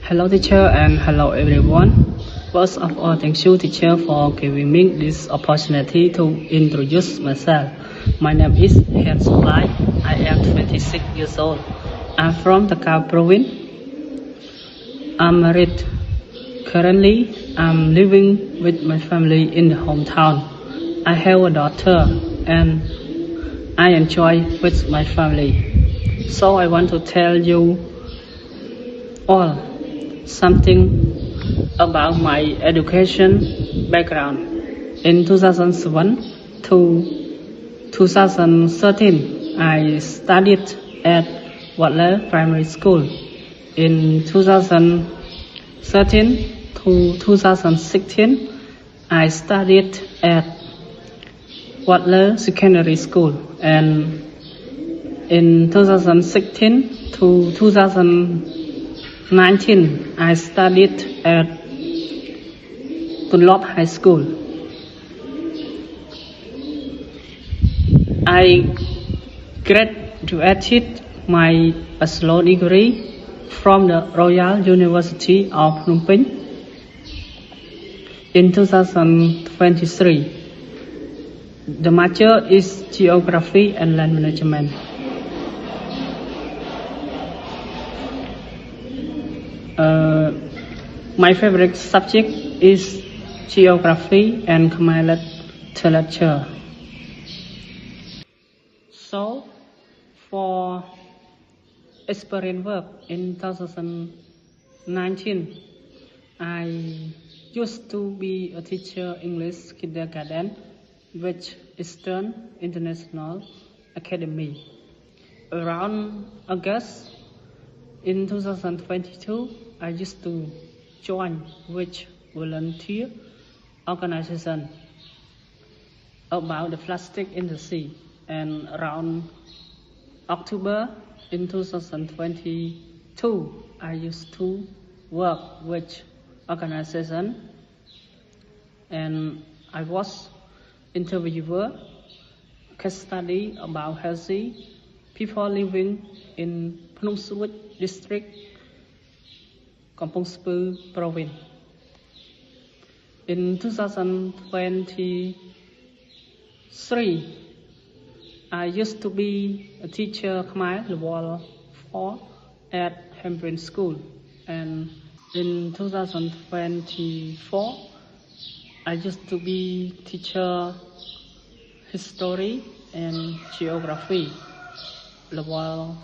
Hello teacher and hello everyone. First of all, thank you teacher for giving me this opportunity to introduce myself. My name is Hans Lai. I am 26 years old. I'm from the Cao province. I'm married. Currently, I'm living with my family in the hometown. I have a daughter and I enjoy with my family. So I want to tell you all something about my education background. In 2007 to 2013, I studied at Watler Primary School. In 2013 to 2016, I studied at Watler Secondary School, and in 2016 to 2019, I studied at Dunlop High School. I graduated my bachelor degree from the Royal University of Phnom Penh in 2023. The major is Geography and Land Management. My favorite subject is Geography and Khmer Literature. So, for experience work in 2019, I used to be a teacher English kindergarten with Eastern International Academy. Around August in 2022, I used to join with volunteer organization about the plastic industry, and around October in 2022, I used to work with organization, and I was interviewer, case study about healthy people living in Phnom Suet district, Kampong Speu province. In 2023, I used to be a teacher Khmer level 4 at Hembrin School, and in 2024, I used to be teacher History and Geography level